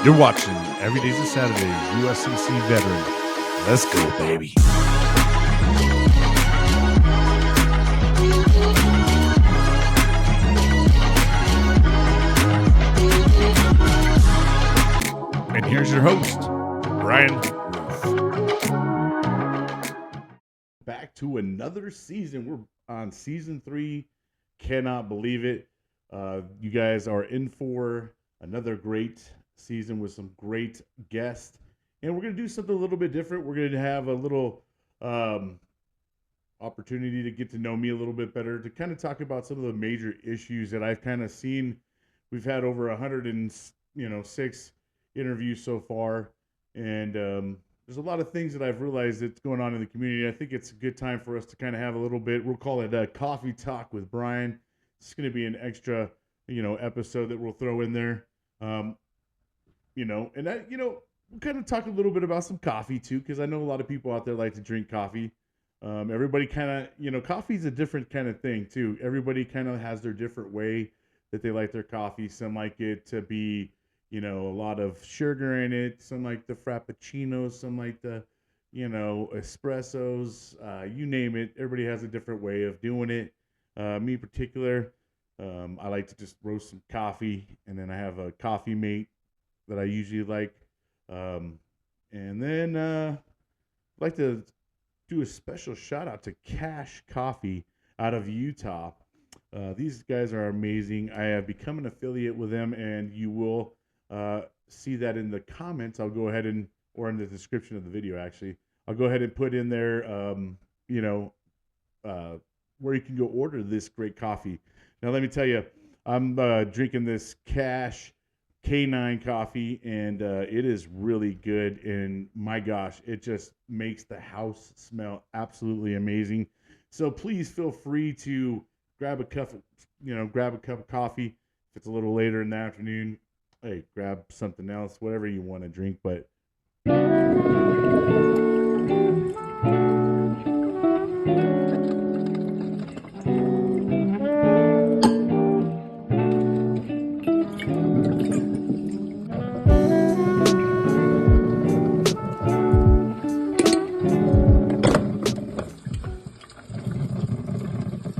You're watching Every Day's a Saturday, USMC Veteran. Let's go, baby. And here's your host, Bryan. Back to another season. We're on season 3. Cannot believe it. You guys are in for another great season with some great guests. And we're going to do something a little bit different. We're going to have a little opportunity to get to know me a little bit better, to kind of talk about some of the major issues that I've kind of seen. We've had over 106 interviews so far. And there's a lot of things that I've realized that's going on in the community. I think it's a good time for us to kind of have a little bit. We'll call it a coffee talk with Bryan. It's going to be an extra, episode that we'll throw in there. And that, we'll kind of talk a little bit about some coffee too, because I know a lot of people out there like to drink coffee. Everybody kind of, coffee's a different kind of thing too. Everybody kind of has their different way that they like their coffee. Some like it to be, a lot of sugar in it. Some like the frappuccinos, some like the, espressos, you name it. Everybody has a different way of doing it. Me in particular, I like to just roast some coffee, and then I have a coffee mate that I usually like. And then I'd like to do a special shout out to Cash Coffee out of Utah. These guys are amazing. I have become an affiliate with them, and you will see that in the comments. I'll go ahead or in the description of the video, actually. I'll go ahead and put in there, where you can go order this great coffee. Now, let me tell you, I'm drinking this Cash K9 coffee, and it is really good. And my gosh, it just makes the house smell absolutely amazing. So please feel free to grab a cup of coffee. If it's a little later in the afternoon, hey, grab something else, whatever you want to drink. But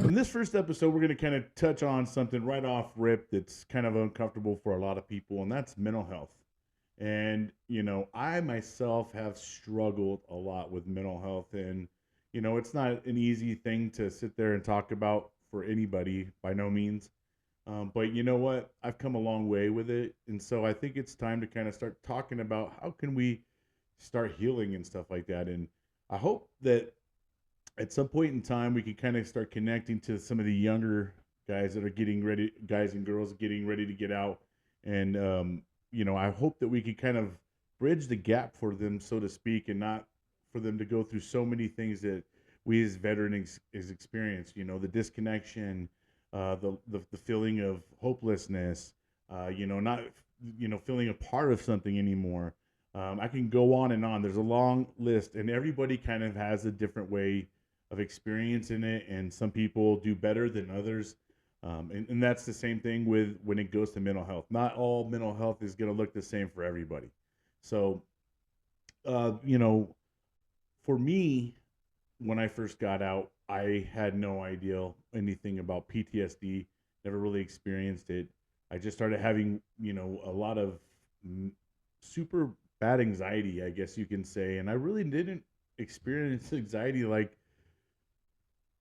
in this first episode, we're going to kind of touch on something right off rip that's kind of uncomfortable for a lot of people, and that's mental health. And, I myself have struggled a lot with mental health, and, it's not an easy thing to sit there and talk about for anybody, by no means. But you know what? I've come a long way with it. And so I think it's time to kind of start talking about how can we start healing and stuff like that. And I hope that at some point in time we can kind of start connecting to some of the younger guys that are getting ready, guys and girls getting ready to get out. And I hope that we can kind of bridge the gap for them, so to speak, and not for them to go through so many things that we as veterans is experienced. The disconnection, the feeling of hopelessness, not feeling a part of something anymore. I can go on and on. There's a long list, and everybody kind of has a different way of experiencing it, and some people do better than others. And that's the same thing with when it goes to mental health. Not all mental health is going to look the same for everybody. So, uh, you know, for me, when I first got out, I had no idea anything about PTSD, never really experienced it. I just started having, a lot of mm, super bad anxiety, I guess you can say. And I really didn't experience anxiety like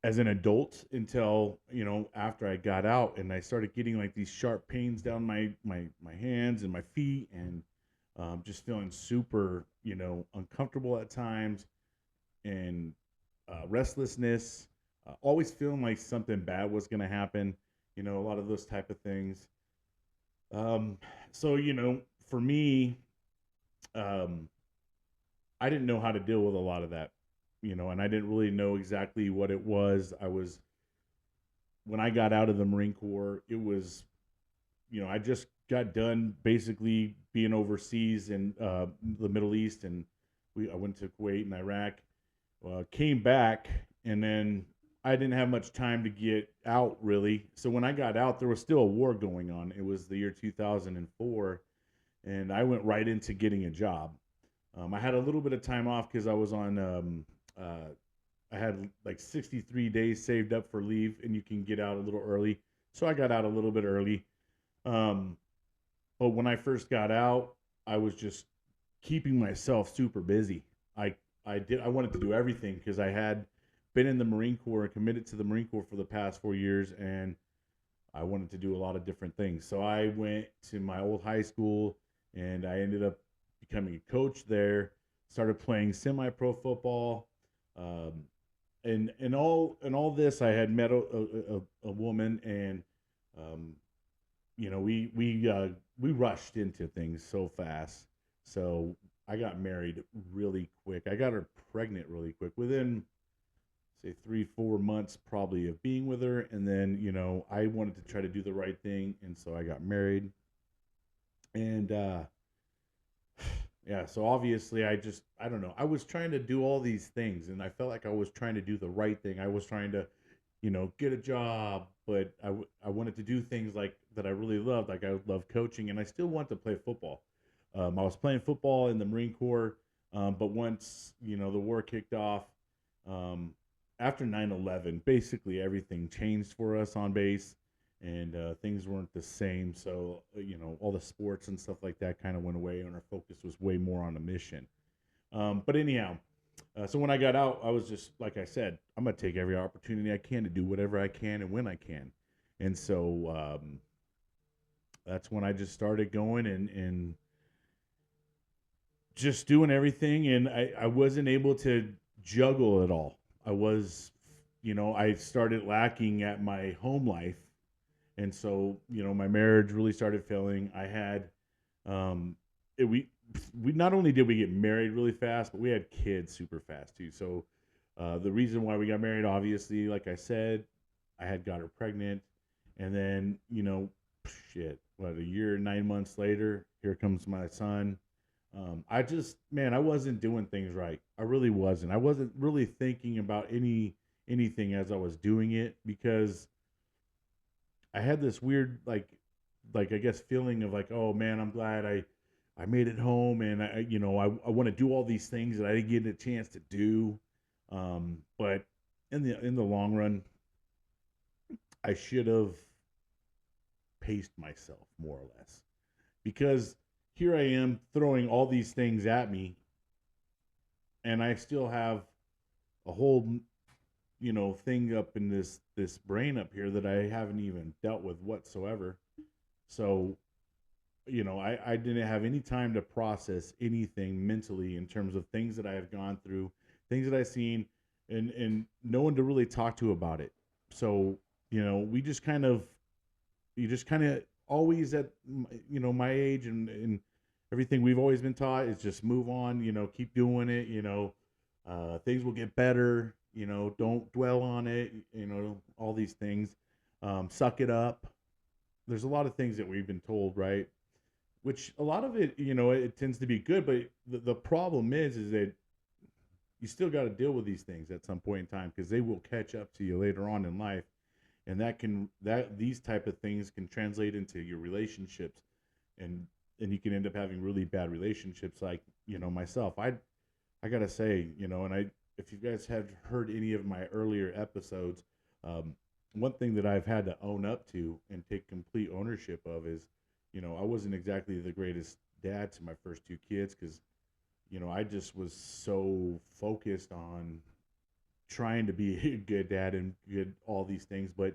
as an adult until after I got out, and I started getting like these sharp pains down my hands and my feet, and just feeling super uncomfortable at times, and restlessness, always feeling like something bad was going to happen, a lot of those type of things. So for me, um, I didn't know how to deal with a lot of that, and I didn't really know exactly what it was. I was When I got out of the Marine Corps, it was, I just got done basically being overseas in the Middle East, and I went to Kuwait and Iraq, came back, and then I didn't have much time to get out really. So when I got out, there was still a war going on. It was the year 2004, and I went right into getting a job. I had a little bit of time off because I was on. I had like 63 days saved up for leave, and you can get out a little early. So I got out a little bit early. Um, but when I first got out, I was just keeping myself super busy. I I wanted to do everything because I had been in the Marine Corps and committed to the Marine Corps for the past 4 years, and I wanted to do a lot of different things. So I went to my old high school, and I ended up becoming a coach there. Started playing semi-pro football, um, and all this. I had met a woman, and um, we rushed into things so fast. So I got married really quick. I got her pregnant really quick within say 3 4 months probably of being with her, and then I wanted to try to do the right thing, and so I got married, and yeah, so obviously I don't know, I was trying to do all these things, and I felt like I was trying to do the right thing. I was trying to get a job, but I wanted to do things like that I really loved. Like I love coaching, and I still want to play football. I was playing football in the Marine Corps, but once the war kicked off, um, after 9/11, basically everything changed for us on base, and things weren't the same. So all the sports and stuff like that kind of went away, and our focus was way more on the mission. But anyhow, so when I got out, I was just like I said, I'm gonna take every opportunity I can to do whatever I can and when I can, and so that's when I just started going and just doing everything, and I wasn't able to juggle it all. I was, I started lacking at my home life, and so my marriage really started failing. I had, um, it, we not only did we get married really fast, but we had kids super fast too. So the reason why we got married, obviously, like I said, I had got her pregnant, and then shit, what, a year 9 months later, here comes my son. I just, man, I wasn't doing things right. I really wasn't. I wasn't really thinking about anything as I was doing it, because I had this weird like I guess feeling of like, oh man, I'm glad I made it home, and I want to do all these things that I didn't get a chance to do. But in the long run, I should have paced myself more or less, because here I am throwing all these things at me, and I still have a whole thing up in this brain up here that I haven't even dealt with whatsoever. So I didn't have any time to process anything mentally in terms of things that I have gone through, things that I've seen, and no one to really talk to about it. So we just kind of you just kind of always at my age and everything we've always been taught is just move on, keep doing it, things will get better, don't dwell on it, all these things. Suck it up. There's a lot of things that we've been told, right? Which a lot of it, it tends to be good, but the problem is that you still got to deal with these things at some point in time, because they will catch up to you later on in life, and that these type of things can translate into your relationships, and you can end up having really bad relationships, like myself. I gotta say, and I if you guys have heard any of my earlier episodes, one thing that I've had to own up to and take complete ownership of is, I wasn't exactly the greatest dad to my first two kids, because I just was so focused on trying to be a good dad and good all these things, but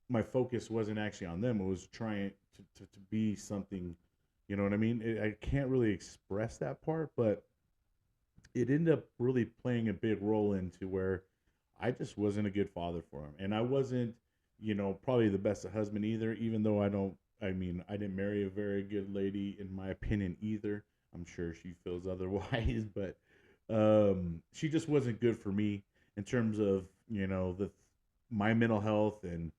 my focus wasn't actually on them. It was trying to be something, you know what I mean? I can't really express that part, but it ended up really playing a big role into where I just wasn't a good father for him. And I wasn't, probably the best husband either, even though I mean, I didn't marry a very good lady, in my opinion, either. I'm sure she feels otherwise, but she just wasn't good for me in terms of, my mental health and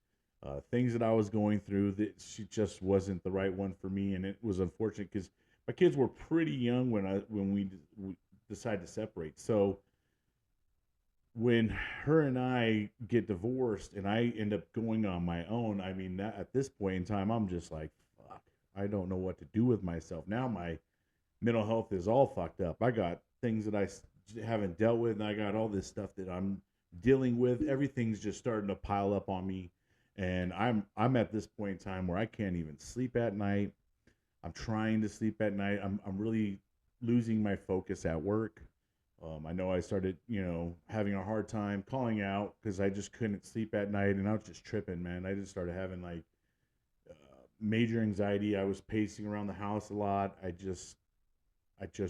things that I was going through. That she just wasn't the right one for me, and it was unfortunate because my kids were pretty young when we decided to separate. So when her and I get divorced and I end up going on my own, I mean, that, at this point in time, I'm just like, fuck. I don't know what to do with myself. Now my mental health is all fucked up. I got things that haven't dealt with, and I got all this stuff that I'm dealing with. Everything's just starting to pile up on me, and I'm at this point in time where I can't even sleep at night. I'm trying to sleep at night. I'm really losing my focus at work. I know I started, having a hard time calling out because I just couldn't sleep at night, and I was just tripping, man. I just started having like major anxiety. I was pacing around the house a lot. I just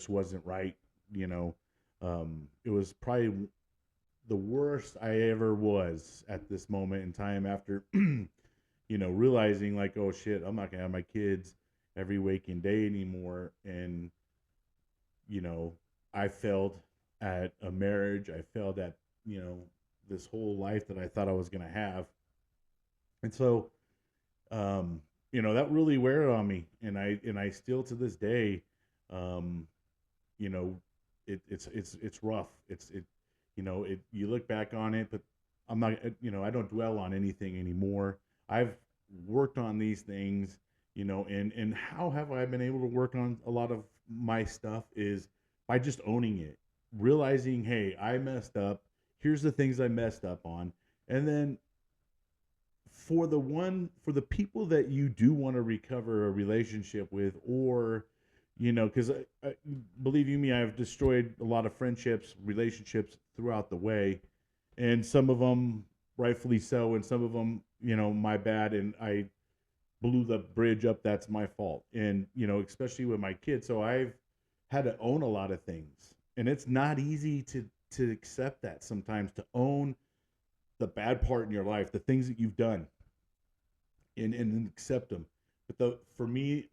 wasn't right. You know, it was probably the worst I ever was at this moment in time after, realizing like, oh shit, I'm not gonna have my kids every waking day anymore. And, you know, I failed at a marriage. I failed at, you know, this whole life that I thought I was gonna have. And so, that really wear on me. And I still to this day, um, you know, it's rough. You look back on it, but I'm not, I don't dwell on anything anymore. I've worked on these things, and how have I been able to work on a lot of my stuff is by just owning it, realizing, hey, I messed up. Here's the things I messed up on, and then for the people that you do want to recover a relationship with, or because believe you me, I've destroyed a lot of friendships, relationships throughout the way, and some of them rightfully so, and some of them, my bad, and I blew the bridge up. That's my fault, and especially with my kids. So I've had to own a lot of things, and it's not easy to accept that sometimes, to own the bad part in your life, the things that you've done, and accept them. But for me,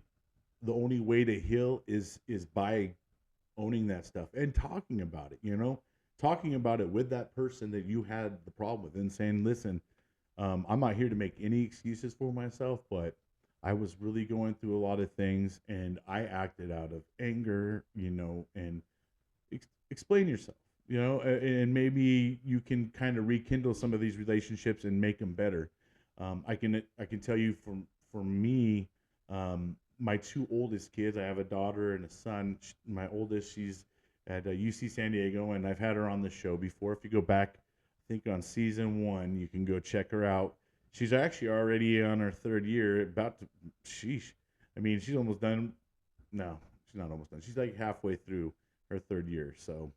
the only way to heal is by owning that stuff and talking about it. Talking about it with that person that you had the problem with, and saying, "Listen, I'm not here to make any excuses for myself, but I was really going through a lot of things, and I acted out of anger, and explain yourself." And maybe you can kind of rekindle some of these relationships and make them better. I can tell you from me, my two oldest kids. I have a daughter and a son. My oldest, she's at UC San Diego, and I've had her on the show before. If you go back, I think on season one, you can go check her out. She's actually already on her third year. About to, sheesh. I mean, she's almost done. No, she's not almost done. She's like halfway through her third year. So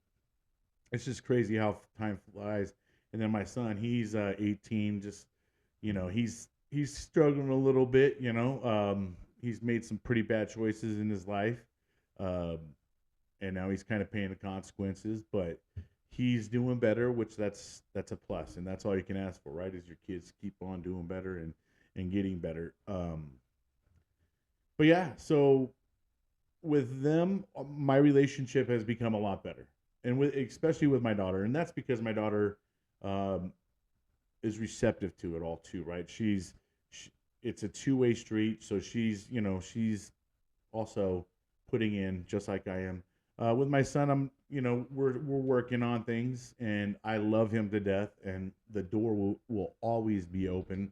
it's just crazy how time flies. And then my son, he's 18. Just he's struggling a little bit. He's made some pretty bad choices in his life, um, and now he's kind of paying the consequences. But he's doing better, which that's a plus, and that's all you can ask for, right? Is your kids keep on doing better and getting better. But yeah, so with them, my relationship has become a lot better, and especially with my daughter, and that's because my daughter um, is receptive to it all too, right? It's a two-way street, so she's also putting in just like I am. With my son, we're working on things, and I love him to death, and the door will always be open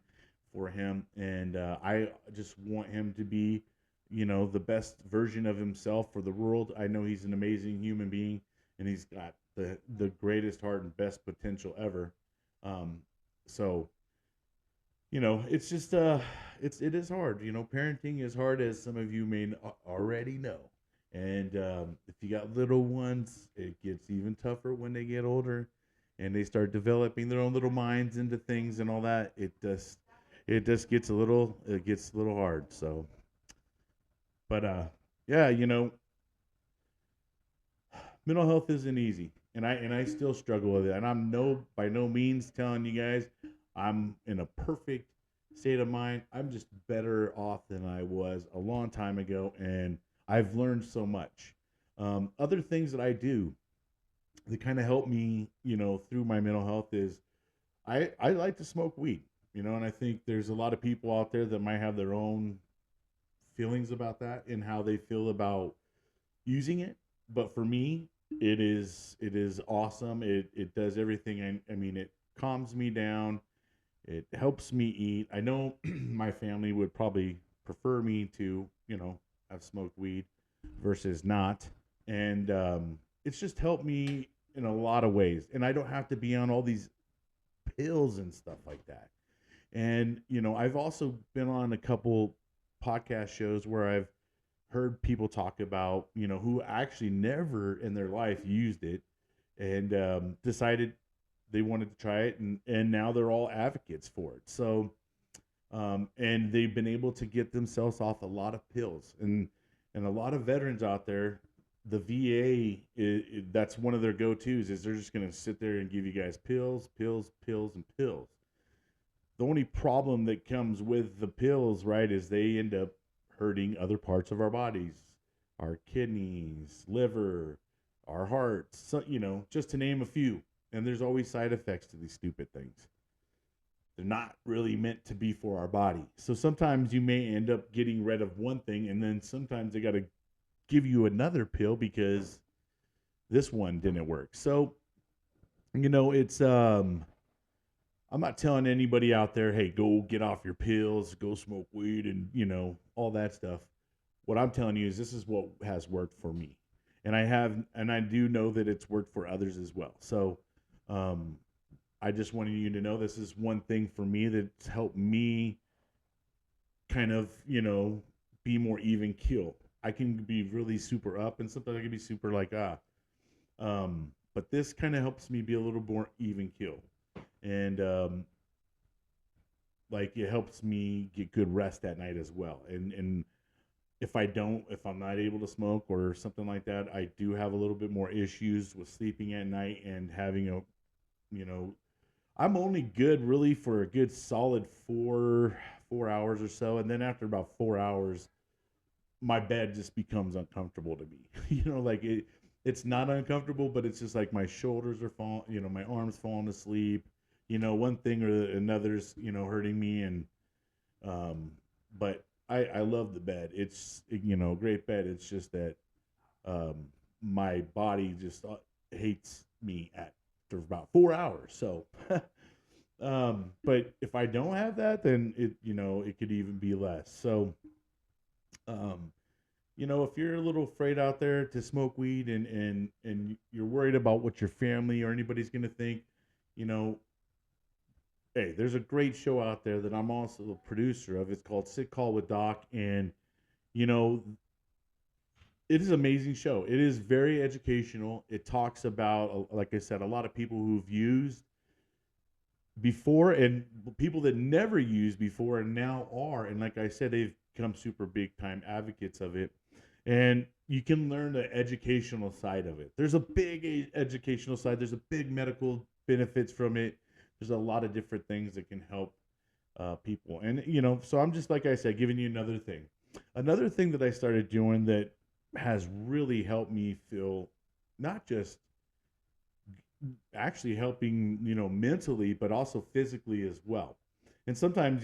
for him, and I just want him to be, the best version of himself for the world. I know he's an amazing human being, and he's got the greatest heart and best potential ever. So it's just it is hard. Parenting is hard, as some of you may already know. And if you got little ones, it gets even tougher when they get older, and they start developing their own little minds into things and all that. It just gets a little hard. So, but yeah, mental health isn't easy, and I still struggle with it. And I'm by no means telling you guys I'm in a perfect state of mind. I'm just better off than I was a long time ago, and I've learned so much. Other things that I do that kind of help me, through my mental health is I like to smoke weed, and I think there's a lot of people out there that might have their own feelings about that and how they feel about using it. But for me, it is awesome. It does everything. I mean, it calms me down. It helps me eat. I know my family would probably prefer me to, I've smoked weed versus not, and it's just helped me in a lot of ways. And I don't have to be on all these pills and stuff like that. And I've also been on a couple podcast shows where I've heard people talk about who actually never in their life used it and decided they wanted to try it, and now they're all advocates for it. So and they've been able to get themselves off a lot of pills, and a lot of veterans out there, the VA that's one of their go-to's is they're just going to sit there and give you guys pills, pills, pills, and pills. The only problem that comes with the pills, right, is they end up hurting other parts of our bodies, our kidneys, liver, our hearts, so, just to name a few. And there's always side effects to these stupid things. They're not really meant to be for our body. So sometimes you may end up getting rid of one thing, and then sometimes they got to give you another pill because this one didn't work. So, it's I'm not telling anybody out there, hey, go get off your pills, go smoke weed, and all that stuff. What I'm telling you is this is what has worked for me, and I do know that it's worked for others as well. So, I just wanted you to know this is one thing for me that's helped me kind of be more even keel. I can be really super up, and sometimes I can be super like but this kind of helps me be a little more even keel. And like it helps me get good rest at night as well. And if I'm not able to smoke or something like that, I do have a little bit more issues with sleeping at night and having you know I'm only good really for a good solid 4 hours or so, and then after about 4 hours my bed just becomes uncomfortable to me. Like it's not uncomfortable, but it's just like my shoulders are falling, my arms falling asleep, one thing or another's, hurting me. And, but I love the bed. It's, a great bed. It's just that, my body just hates me after about 4 hours. So, but if I don't have that, then it could even be less. So, um, if you're a little afraid out there to smoke weed and you're worried about what your family or anybody's going to think, you know, hey, there's a great show out there that I'm also a producer of. It's called Sick Call with Doc, and you know, it is an amazing show. It is very educational. It talks about, like I said, a lot of people who've used before and people that never used before and now are. And like I said, they've become super big time advocates of it. And you can learn the educational side of it. There's a big educational side. There's a big medical benefits from it. There's a lot of different things that can help people. And, so I'm just, like I said, giving you another thing. Another thing that I started doing that has really helped me feel not just actually helping, mentally, but also physically as well. And sometimes,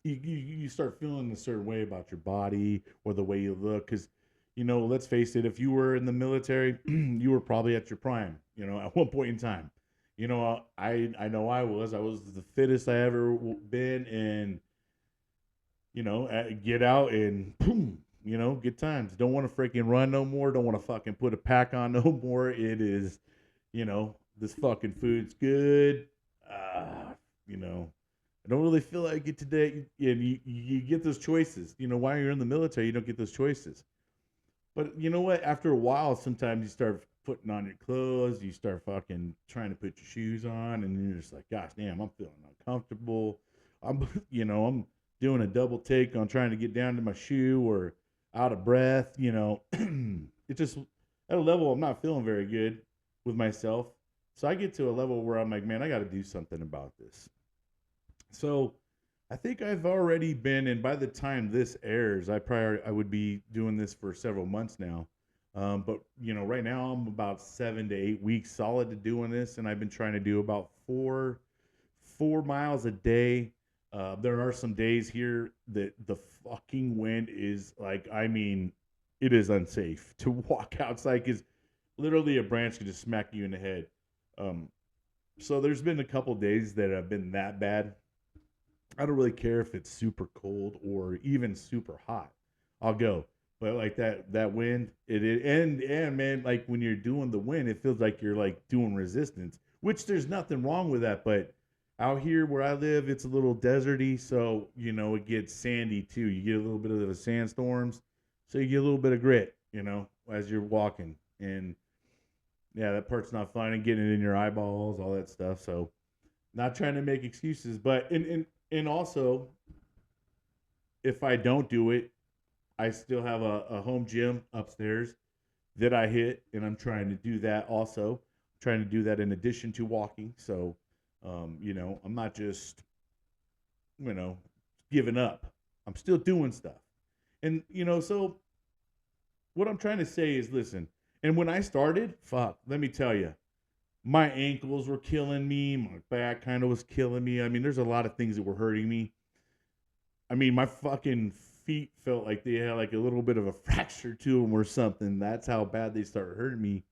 you start feeling a certain way about your body or the way you look. Because, let's face it, if you were in the military, you were probably at your prime, at one point in time. I know I was. I was the fittest I ever been. And, get out and boom, good times. Don't want to freaking run no more. Don't want to fucking put a pack on no more. It is, this fucking food's good. I don't really feel like it today. And you get those choices. While you're in the military, you don't get those choices. But you know what? After a while, sometimes you start putting on your clothes. You start fucking trying to put your shoes on. And you're just like, gosh, damn, I'm feeling uncomfortable. I'm doing a double take on trying to get down to my shoe or out of breath. It's just at a level I'm not feeling very good with myself. So I get to a level where I'm like, man, I got to do something about this. So I think I've already been, and by the time this airs, I would be doing this for several months now. But right now I'm about 7 to 8 weeks solid to doing this, and I've been trying to do about 4 miles a day. There are some days here that the fucking wind is like, I mean, it is unsafe to walk outside because literally a branch could just smack you in the head. So there's been a couple days that have been that bad. I don't really care if it's super cold or even super hot. I'll go. But like that wind, and man, like when you're doing the wind, it feels like you're like doing resistance, which there's nothing wrong with that. But out here where I live, it's a little deserty, so it gets sandy too. You get a little bit of the sandstorms, so you get a little bit of grit, as you're walking. And yeah, that part's not fun, and getting it in your eyeballs, all that stuff. So not trying to make excuses, but and also if I don't do it, I still have a home gym upstairs that I hit, and I'm trying to do that also. I'm trying to do that in addition to walking. So, I'm not just, you know, giving up. I'm still doing stuff. And, so what I'm trying to say is listen, and when I started, fuck, let me tell you, my ankles were killing me. My back kind of was killing me. I mean, there's a lot of things that were hurting me. I mean, my fucking feet felt like they had like a little bit of a fracture to them or something. That's how bad they started hurting me.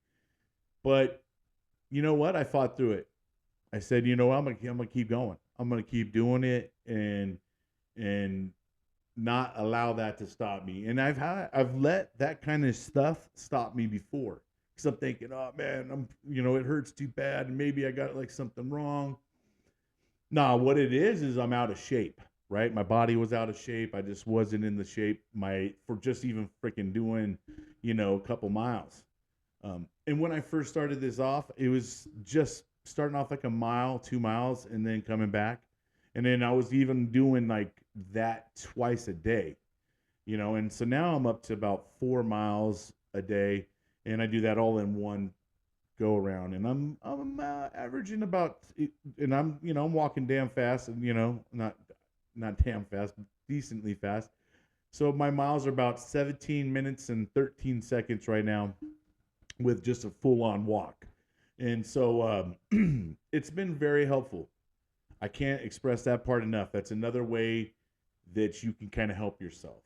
But you know what? I fought through it. I said, you know what? I'm gonna keep going. I'm gonna keep doing it and not allow that to stop me. And I've let that kind of stuff stop me before. Because I'm thinking, oh man, it hurts too bad, and maybe I got like something wrong. Nah, what it is I'm out of shape, right? My body was out of shape. I just wasn't in the shape for just even freaking doing, a couple miles. And when I first started this off, it was just starting off like a mile, 2 miles, and then coming back. And then I was even doing like that twice a day, and so now I'm up to about 4 miles a day, and I do that all in one go around, and I'm averaging about, and I'm walking damn fast, and not damn fast, decently fast. So my miles are about 17 minutes and 13 seconds right now with just a full on walk, and so it's been very helpful. I can't express that part enough. That's another way that you can kind of help yourself.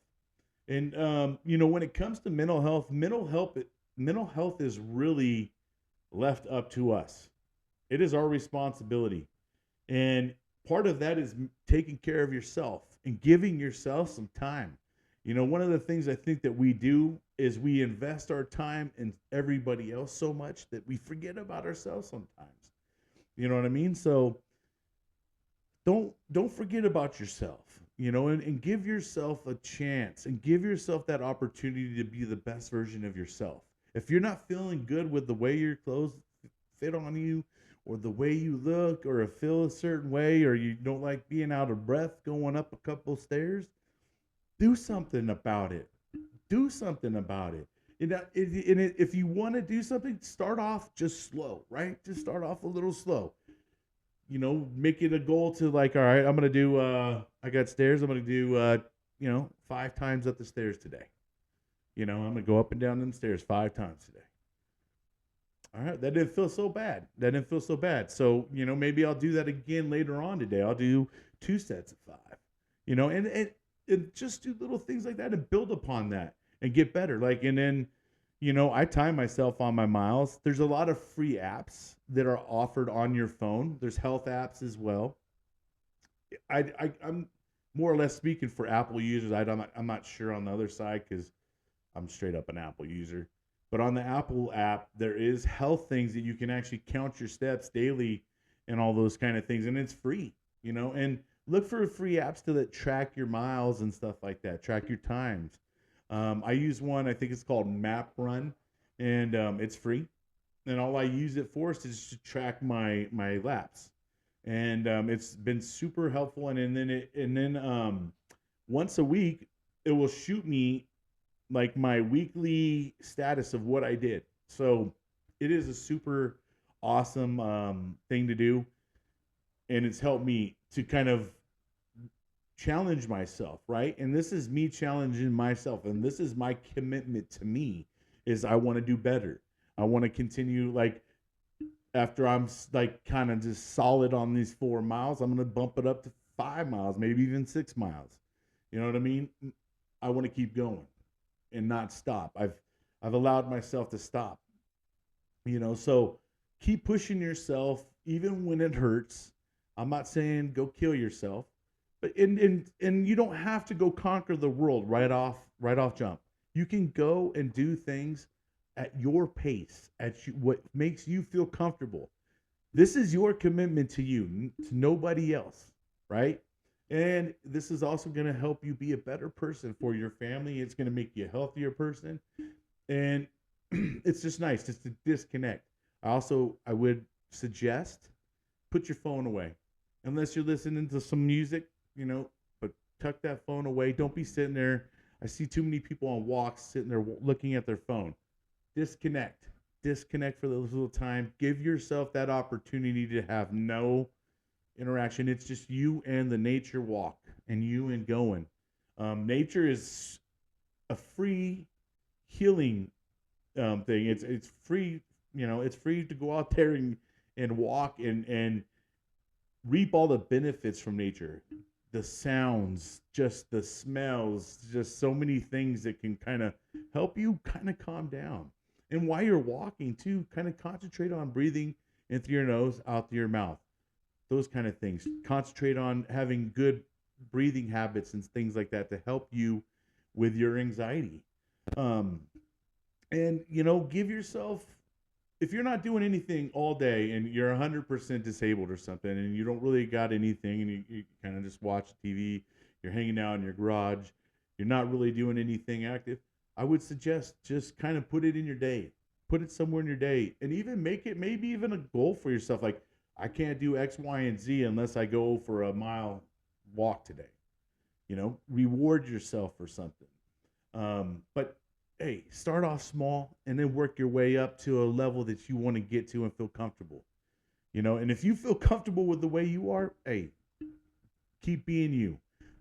And when it comes to mental health is really left up to us. It is our responsibility. And part of that is taking care of yourself and giving yourself some time. One of the things I think that we do is we invest our time in everybody else so much that we forget about ourselves sometimes. You know what I mean? So don't forget about yourself, and give yourself a chance and give yourself that opportunity to be the best version of yourself. If you're not feeling good with the way your clothes fit on you, or the way you look, or feel a certain way, or you don't like being out of breath going up a couple stairs, do something about it. Do something about it. If you want to do something, start off just slow, right? Just start off a little slow. Make it a goal to like, all right, I'm gonna do. I got stairs. I'm gonna do. 5 times up the stairs today. I'm gonna go up and down the stairs 5 times today. All right, that didn't feel so bad. So maybe I'll do that again later on today. I'll do 2 sets of 5. And just do little things like that and build upon that and get better. Like, and then I time myself on my miles. There's a lot of free apps that are offered on your phone. There's health apps as well. I'm more or less speaking for Apple users. I'm not sure on the other side because I'm straight up an Apple user. But on the Apple app, there is health things that you can actually count your steps daily and all those kind of things, and it's free. And look for free apps that track your miles and stuff like that, track your times. I use one, I think it's called Map Run, and it's free. And all I use it for is to track my laps, and it's been super helpful. And then once a week, it will shoot me like my weekly status of what I did. So it is a super awesome thing to do, and it's helped me to kind of challenge myself, right? And this is me challenging myself, and this is my commitment to me is I want to do better. I want to continue, like, after I'm like kind of just solid on these 4 miles, I'm going to bump it up to 5 miles, maybe even 6 miles. You know what I mean? I want to keep going and not stop. I've allowed myself to stop. So keep pushing yourself even when it hurts. I'm not saying go kill yourself, And you don't have to go conquer the world right off jump. You can go and do things at your pace, what makes you feel comfortable. This is your commitment to you, to nobody else, right? And this is also going to help you be a better person for your family. It's going to make you a healthier person, and it's just nice just to disconnect. I would suggest put your phone away, unless you're listening to some music, but tuck that phone away. Don't be sitting there. I see too many people on walks sitting there looking at their phone. Disconnect. Disconnect for those little time. Give yourself that opportunity to have no interaction. It's just you and the nature walk and you and going. Nature is a free healing thing. It's free. It's free to go out there and walk and reap all the benefits from nature. The sounds, just the smells, just so many things that can kind of help you kind of calm down. And while you're walking, too, kind of concentrate on breathing in through your nose, out through your mouth. Those kind of things. Concentrate on having good breathing habits and things like that to help you with your anxiety. Um, and, give yourself, if you're not doing anything all day and you're 100% disabled or something and you don't really got anything and you kind of just watch TV, you're hanging out in your garage, you're not really doing anything active, I would suggest just kind of put it in your day. Put it somewhere in your day and even make it maybe even a goal for yourself. Like, I can't do X, Y, and Z unless I go for a mile walk today. Reward yourself for something. But hey, start off small and then work your way up to a level that you want to get to and feel comfortable. And if you feel comfortable with the way you are, hey, keep being you.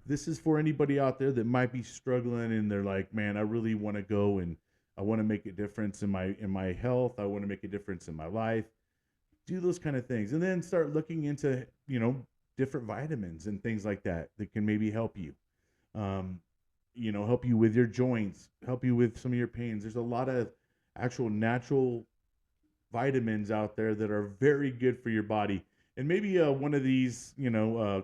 This is for anybody out there that might be struggling and they're like, man, I really want to go and I want to make a difference in my health. I want to make a difference in my life. Do those kind of things. And then start looking into, different vitamins and things like that can maybe help you. Help you with your joints, help you with some of your pains. There's a lot of actual natural vitamins out there that are very good for your body. And maybe one of these,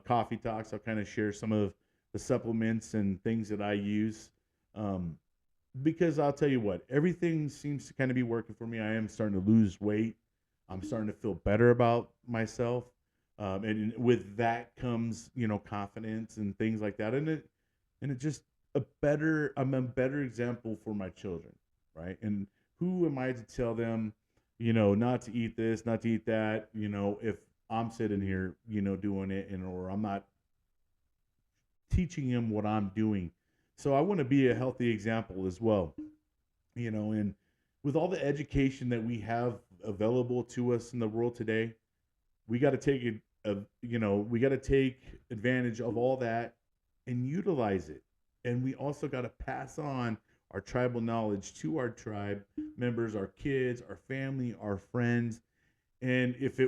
coffee talks, I'll kind of share some of the supplements and things that I use. Because I'll tell you what, everything seems to kind of be working for me. I am starting to lose weight. I'm starting to feel better about myself. And with that comes, confidence and things like that. And it just I'm a better example for my children, right? And who am I to tell them, not to eat this, not to eat that, if I'm sitting here, doing it or I'm not teaching them what I'm doing. So I want to be a healthy example as well, and with all the education that we have available to us in the world today, we got to take we got to take advantage of all that and utilize it. And we also got to pass on our tribal knowledge to our tribe members, our kids, our family, our friends. And if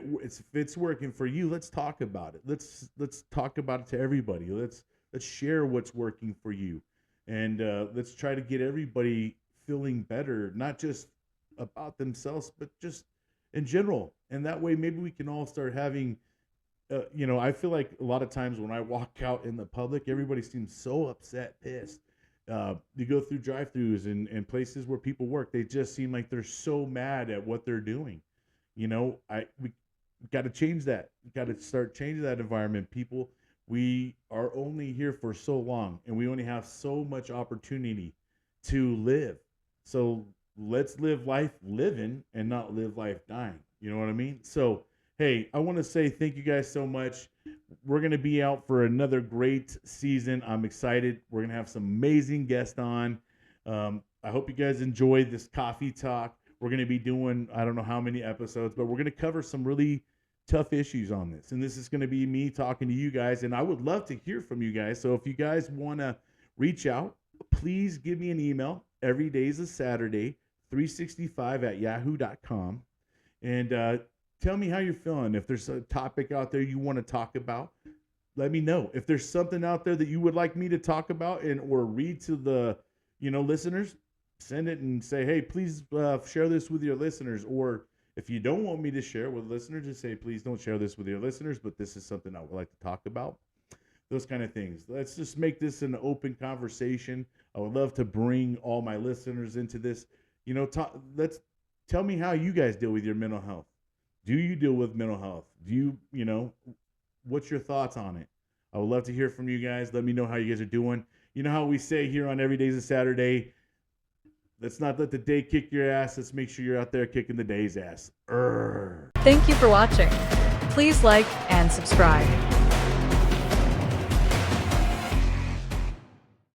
it's working for you, let's talk about it. Let's talk about it to everybody. Let's share what's working for you, and let's try to get everybody feeling better, not just about themselves, but just in general. And that way, maybe we can all start having. I feel like a lot of times when I walk out in the public, everybody seems so upset, pissed. You go through drive-throughs and places where people work, they just seem like they're so mad at what they're doing. We got to change that. We got to start changing that environment. People, we are only here for so long, and we only have so much opportunity to live. So let's live life living and not live life dying. You know what I mean? So, hey, I want to say thank you guys so much. We're going to be out for another great season. I'm excited. We're going to have some amazing guests on. I hope you guys enjoyed this coffee talk. We're going to be doing, I don't know how many episodes, but we're going to cover some really tough issues on this. And this is going to be me talking to you guys. And I would love to hear from you guys. So if you guys want to reach out, please give me an email. Every day is a Saturday, 365@yahoo.com. And tell me how you're feeling. If there's a topic out there you want to talk about, let me know. If there's something out there that you would like me to talk about or read to the listeners, send it and say, hey, please share this with your listeners. Or if you don't want me to share with listeners, just say, please don't share this with your listeners, but this is something I would like to talk about. those kind of things. Let's just make this an open conversation. I would love to bring all my listeners into this. Let's tell me how you guys deal with your mental health. Do you deal with mental health? What's your thoughts on it? I would love to hear from you guys. Let me know how you guys are doing. You know how we say here on Every Day's a Saturday, let's not let the day kick your ass. Let's make sure you're out there kicking the day's ass. Thank you for watching. Please like and subscribe.